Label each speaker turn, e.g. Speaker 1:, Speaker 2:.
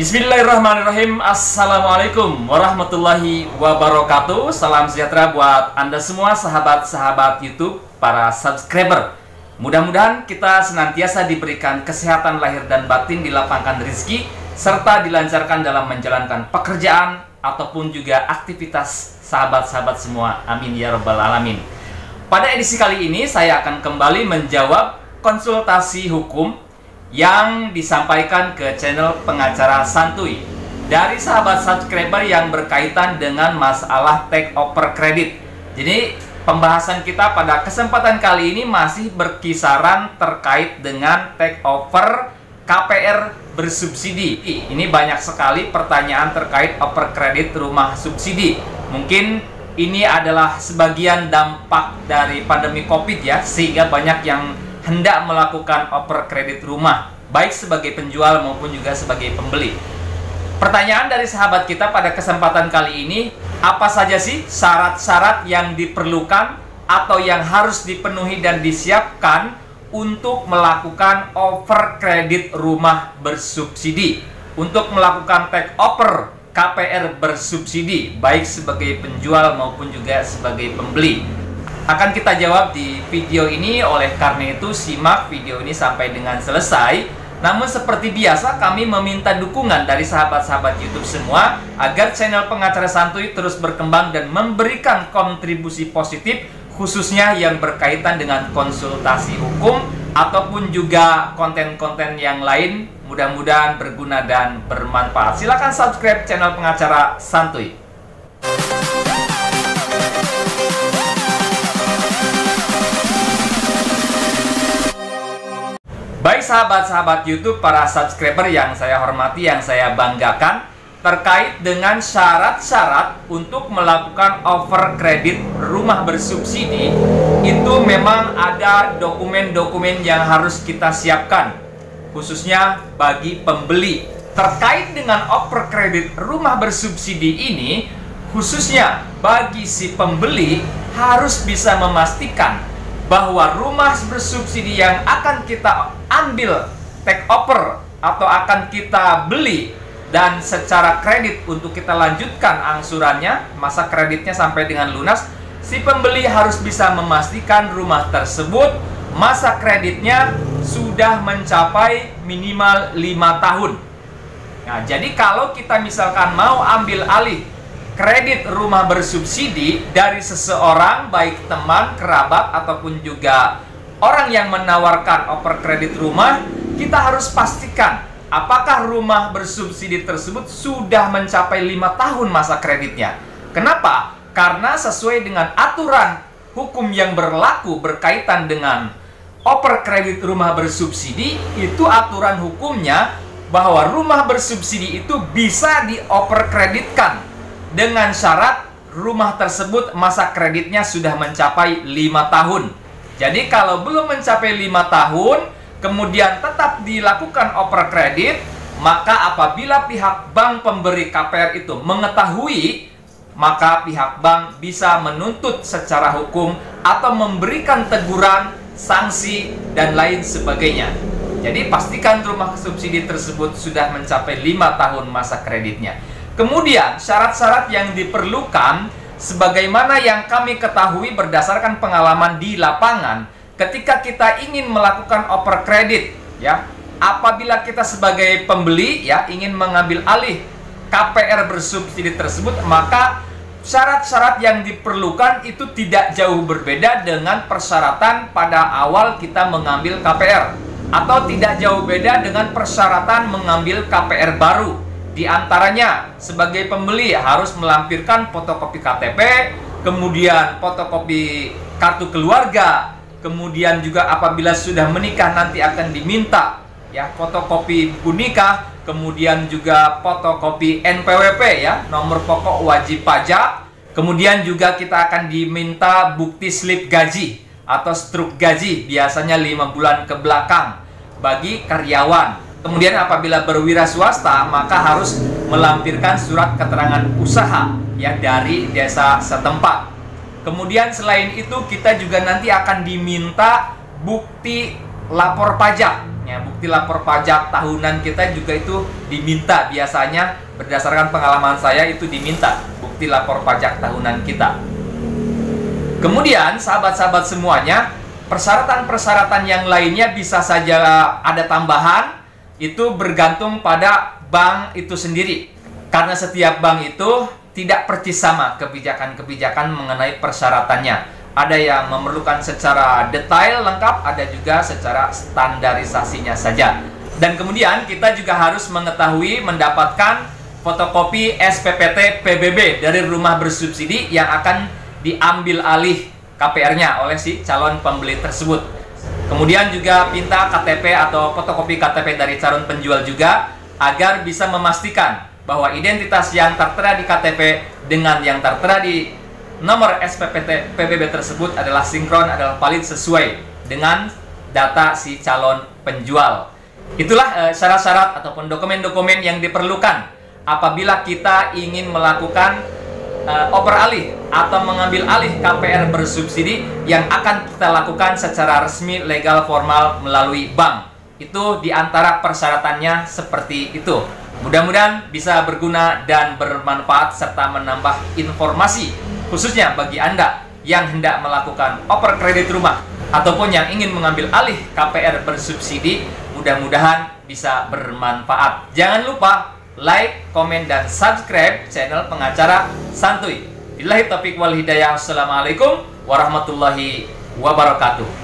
Speaker 1: Bismillahirrahmanirrahim. Assalamualaikum warahmatullahi wabarakatuh. Salam sejahtera buat Anda semua sahabat-sahabat YouTube, para subscriber. Mudah-mudahan kita senantiasa diberikan kesehatan lahir dan batin, dilapangkan rezeki, serta dilancarkan dalam menjalankan pekerjaan ataupun juga aktivitas sahabat-sahabat semua. Amin ya rabbal alamin. Pada edisi kali ini saya akan kembali menjawab konsultasi hukum yang disampaikan ke channel Pengacara Santuy dari sahabat subscriber yang berkaitan dengan masalah take over kredit. Jadi pembahasan kita pada kesempatan kali ini masih berkisaran terkait dengan take over KPR bersubsidi. Ini banyak sekali pertanyaan terkait over kredit rumah subsidi. Mungkin ini adalah sebagian dampak dari pandemi Covid ya, sehingga banyak yang hendak melakukan over kredit rumah, baik sebagai penjual maupun juga sebagai pembeli. Pertanyaan dari sahabat kita pada kesempatan kali ini, apa saja sih syarat-syarat yang diperlukan atau yang harus dipenuhi dan disiapkan untuk melakukan over kredit rumah bersubsidi, untuk melakukan take over KPR bersubsidi, baik sebagai penjual maupun juga sebagai pembeli. Akan kita jawab di video ini, oleh karena itu simak video ini sampai dengan selesai. Namun seperti biasa kami meminta dukungan dari sahabat-sahabat YouTube semua agar channel Pengacara Santuy terus berkembang dan memberikan kontribusi positif, khususnya yang berkaitan dengan konsultasi hukum ataupun juga konten-konten yang lain. Mudah-mudahan berguna dan bermanfaat. Silakan subscribe channel Pengacara Santuy. Baik sahabat-sahabat YouTube, para subscriber yang saya hormati, yang saya banggakan, terkait dengan syarat-syarat untuk melakukan over kredit rumah bersubsidi, itu memang ada dokumen-dokumen yang harus kita siapkan, khususnya bagi pembeli. Terkait dengan over kredit rumah bersubsidi ini, khususnya bagi si pembeli, harus bisa memastikan bahwa rumah bersubsidi yang akan kita ambil take over atau akan kita beli dan secara kredit untuk kita lanjutkan angsurannya, masa kreditnya sampai dengan lunas, si pembeli harus bisa memastikan rumah tersebut masa kreditnya sudah mencapai minimal 5 tahun. Nah, jadi kalau kita misalkan mau ambil alih kredit rumah bersubsidi dari seseorang, baik teman, kerabat, ataupun juga orang yang menawarkan over kredit rumah, kita harus pastikan apakah rumah bersubsidi tersebut sudah mencapai 5 tahun masa kreditnya. Kenapa? Karena sesuai dengan aturan hukum yang berlaku berkaitan dengan over kredit rumah bersubsidi, itu aturan hukumnya bahwa rumah bersubsidi itu bisa di-over kreditkan dengan syarat rumah tersebut masa kreditnya sudah mencapai 5 tahun. Jadi kalau belum mencapai 5 tahun, kemudian tetap dilakukan over kredit, maka apabila pihak bank pemberi KPR itu mengetahui, maka pihak bank bisa menuntut secara hukum atau memberikan teguran, sanksi, dan lain sebagainya. Jadi pastikan rumah subsidi tersebut sudah mencapai 5 tahun masa kreditnya. Kemudian syarat-syarat yang diperlukan, sebagaimana yang kami ketahui berdasarkan pengalaman di lapangan, ketika kita ingin melakukan over kredit, ya, apabila kita sebagai pembeli ya ingin mengambil alih KPR bersubsidi tersebut, maka syarat-syarat yang diperlukan itu tidak jauh berbeda dengan persyaratan pada awal kita mengambil KPR, atau tidak jauh beda dengan persyaratan mengambil KPR baru. Di antaranya, sebagai pembeli harus melampirkan fotokopi KTP, kemudian fotokopi kartu keluarga, kemudian juga apabila sudah menikah nanti akan diminta ya fotokopi buku nikah, kemudian juga fotokopi NPWP ya, nomor pokok wajib pajak, kemudian juga kita akan diminta bukti slip gaji atau struk gaji, biasanya 5 bulan ke belakang bagi karyawan. Kemudian apabila berwira swasta, maka harus melampirkan surat keterangan usaha ya dari desa setempat. Kemudian selain itu kita juga nanti akan diminta bukti lapor pajak. Ya, bukti lapor pajak tahunan kita juga itu diminta, biasanya berdasarkan pengalaman saya itu diminta bukti lapor pajak tahunan kita. Kemudian sahabat-sahabat semuanya, persyaratan-persyaratan yang lainnya bisa saja ada tambahan, itu bergantung pada bank itu sendiri. Karena setiap bank itu tidak persis sama kebijakan-kebijakan mengenai persyaratannya. Ada yang memerlukan secara detail lengkap, ada juga secara standarisasinya saja. Dan kemudian kita juga harus mengetahui mendapatkan fotokopi SPPT PBB dari rumah bersubsidi yang akan diambil alih KPR-nya oleh si calon pembeli tersebut. Kemudian juga minta KTP atau fotokopi KTP dari calon penjual juga, agar bisa memastikan bahwa identitas yang tertera di KTP dengan yang tertera di nomor SPPT PBB tersebut adalah sinkron, adalah valid sesuai dengan data si calon penjual. Itulah syarat-syarat ataupun dokumen-dokumen yang diperlukan apabila kita ingin melakukan oper alih atau mengambil alih KPR bersubsidi yang akan kita lakukan secara resmi, legal, formal melalui bank. Itu diantara persyaratannya seperti itu. Mudah-mudahan bisa berguna dan bermanfaat serta menambah informasi, khususnya bagi Anda yang hendak melakukan oper kredit rumah ataupun yang ingin mengambil alih KPR bersubsidi. Mudah-mudahan bisa bermanfaat. Jangan lupa like, komen, dan subscribe channel Pengacara Santuy. Billahi taufiq wal hidayah. Assalamualaikum warahmatullahi wabarakatuh.